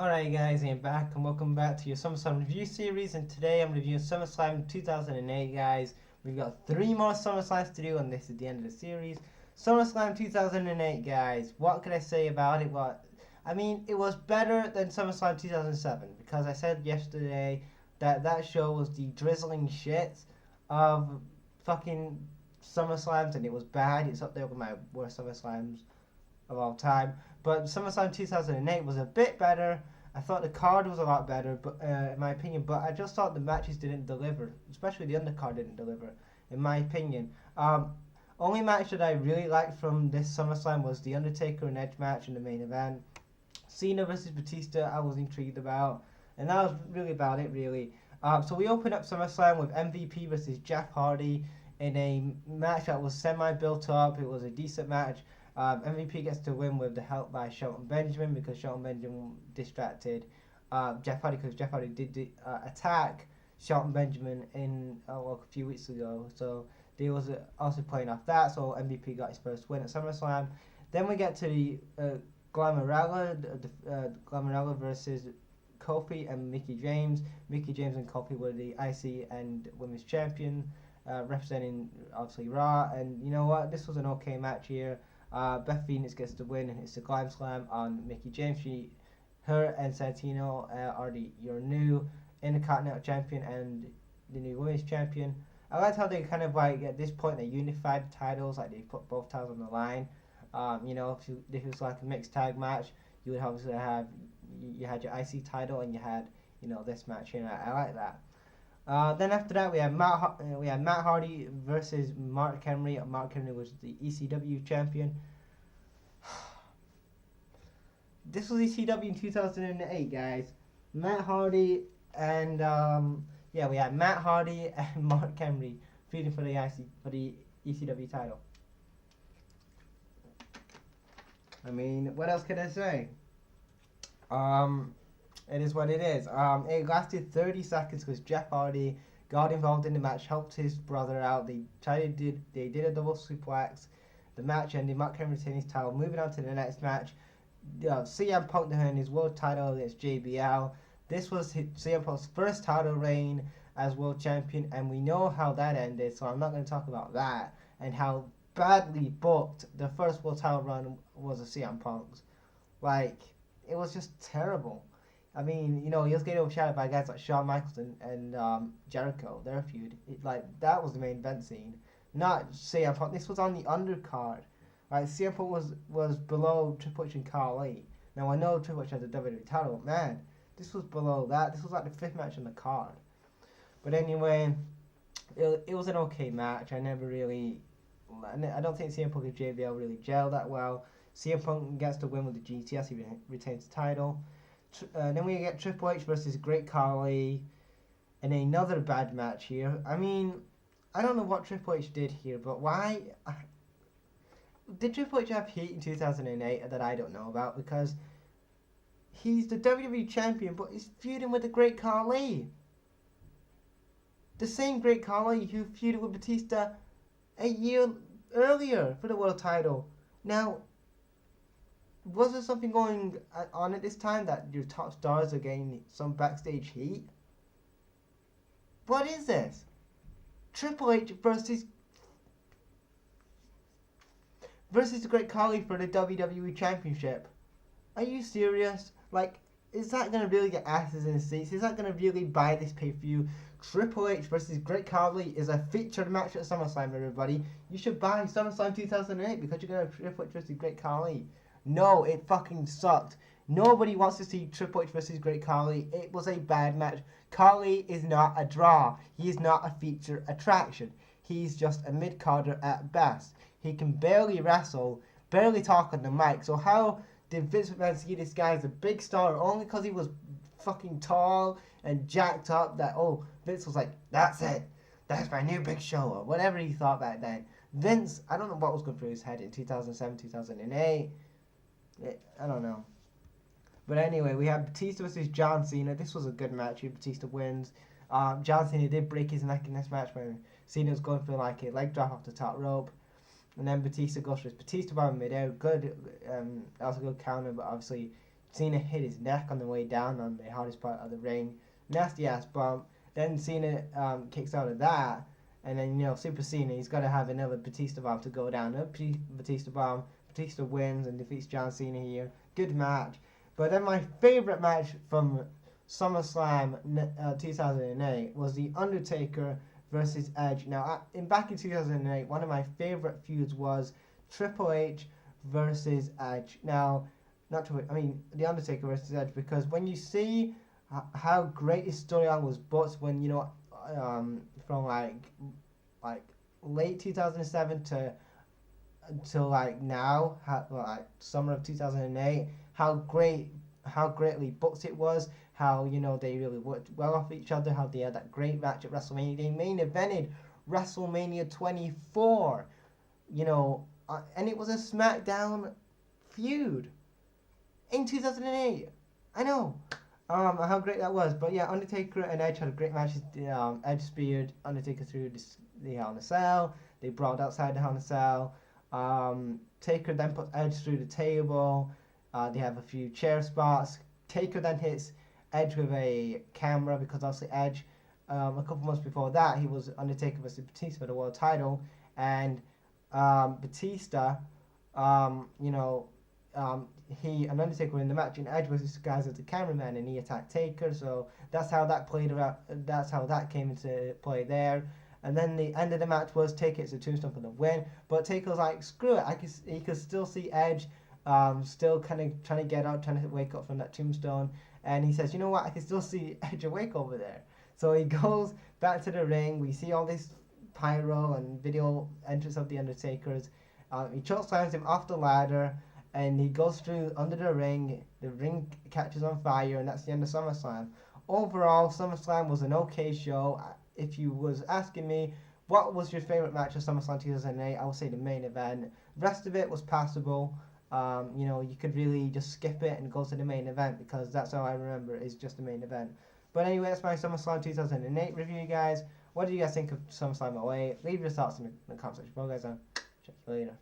Alright guys, I'm back and welcome back to your Summerslam review series, and today I'm reviewing Summerslam 2008 guys. We've got 3 more Summerslams to do and this is the end of the series. Summerslam 2008 guys, what can I say about it? It was better than Summerslam 2007 because I said yesterday that show was the drizzling shit of fucking Summerslams and it was bad. It's up there with my worst Summerslams of all time. But SummerSlam 2008 was a bit better. I thought the card was a lot better, but in my opinion. But I just thought the matches didn't deliver, especially the undercard didn't deliver, in my opinion. Only match that I really liked from this SummerSlam was the Undertaker and Edge match in the main event. Cena versus Batista, I was intrigued about, and that was really about it, really. So we opened up SummerSlam with MVP versus Jeff Hardy in a match that was semi-built up. It was a decent match. MVP gets to win with the help by Shelton Benjamin because Shelton Benjamin distracted Jeff Hardy because Jeff Hardy did attack Shelton Benjamin a few weeks ago. So they was also playing off that. So MVP got his first win at SummerSlam. Then we get to the Glamarella versus Kofi and Mickey James. Mickey James and Kofi were the IC and Women's Champion, representing obviously Raw. And you know what? This was an okay match here. Beth Phoenix gets the win and it's a Glam Slam on Mickey James. Her and Santino are your new Intercontinental Champion and the new Women's Champion. I liked how they kind of like at this point they unified the titles, like they put both titles on the line. If it was like a mixed tag match, you would obviously have you had your IC title and you had this match here. I like that. Then after that we had Matt Hardy versus Mark Henry. Mark Henry was the ECW champion. This was ECW in 2008, guys. Matt Hardy and we had Matt Hardy and Mark Henry feuding for the ECW title. I mean, what else can I say? It is what it is. It lasted 30 seconds because Jeff Hardy got involved in the match, helped his brother out. They did a double suplex. The match ended. Mark Henry retained his title. Moving on to the next match, CM Punk defended his world title against JBL. This was CM Punk's first title reign as world champion, and we know how that ended. So I'm not going to talk about that and how badly booked the first world title run was of CM Punk's. It was just terrible. I mean, he was getting overshadowed by guys like Shawn Michaels and Jericho. Their feud, that was the main event scene, not CM Punk. This was on the undercard. Right, CM Punk was below Triple H and Khali. Now I know Triple H has a WWE title, but man, this was below that. This was like the 5th match on the card. But anyway, it was an okay match. I don't think CM Punk and JBL really gelled that well. CM Punk gets the win with the GTS. He retains the title. Then we get Triple H versus Great Khali in another bad match here. I mean, I don't know what Triple H did here, but why? Did Triple H have heat in 2008 that I don't know about? Because he's the WWE Champion, but he's feuding with the Great Khali. The same Great Khali who feuded with Batista a year earlier for the world title. Now, was there something going on at this time that your top stars are getting some backstage heat? What is this? Triple H versus the Great Khali for the WWE Championship. Are you serious? Is that going to really get asses in the seats? Is that going to really buy this pay-per-view? Triple H versus Great Khali is a featured match at SummerSlam, everybody. You should buy SummerSlam 2008 because you're going to have Triple H versus Great Khali. No, it fucking sucked. Nobody wants to see Triple H versus Great Khali. It was a bad match. Khali is not a draw. He is not a feature attraction. He's just a mid-carder at best. He can barely wrestle, barely talk on the mic. So how did Vince McMahon see this guy as a big star only because he was fucking tall and jacked up that, Vince was like, that's it. That's my new big show, or whatever he thought back then. Vince, I don't know what was going through his head in 2007, 2008. I don't know. But anyway, we have Batista versus John Cena. This was a good match. Batista wins. John Cena did break his neck in this match when Cena was going for like a leg drop off the top rope. And then Batista goes for his Batista bomb midair. Good, that was a good counter, but obviously Cena hit his neck on the way down on the hardest part of the ring. Nasty ass bump. Then Cena kicks out of that. And then, Super Cena, he's got to have another Batista bomb to go down. Another Batista bomb. Batista wins and defeats John Cena here. Good match. But then my favorite match from SummerSlam 2008 was The Undertaker versus Edge. Now, back in 2008, one of my favorite feuds was Triple H versus Edge. Now, not Triple H, I mean The Undertaker versus Edge, because when you see how great his storyline was booked when, from like late 2007 to until like now, like summer of 2008, how greatly booked it was, how they really worked well off each other, how they had that great match at WrestleMania. They main evented WrestleMania 24, and it was a SmackDown feud in 2008. I know. How great that was. But yeah, Undertaker and Edge had a great match. Edge speared Undertaker through the Hell in a Cell. They brawled outside the Hell in a Cell. Taker then puts Edge through the table. They have a few chair spots. Taker then hits Edge with a camera, because obviously Edge, a couple months before that, he was Undertaker versus Batista for the world title. And Batista, he and Undertaker were in the match, and Edge was disguised as the cameraman, and he attacked Taker. So that's how that played around. That's how that came into play there. And then the end of the match was Taker hits a tombstone for the win. But Taker was like, screw it. He could still see Edge, still kind of trying to get up, trying to wake up from that tombstone. And he says, you know what? I can still see Edge awake over there. So he goes back to the ring. We see all this pyro and video entrance of the Undertaker's. He chokeslams him off the ladder, and he goes through under the ring. The ring catches on fire, and that's the end of SummerSlam. Overall, SummerSlam was an okay show. If you was asking me what was your favorite match of SummerSlam 2008, I would say the main event. The rest of it was passable. You could really just skip it and go to the main event, because that's how I remember it, is just the main event. But anyway, that's my SummerSlam 2008 review, guys. What do you guys think of SummerSlam 08? Leave your thoughts in the comment section below, guys. I'll check you later.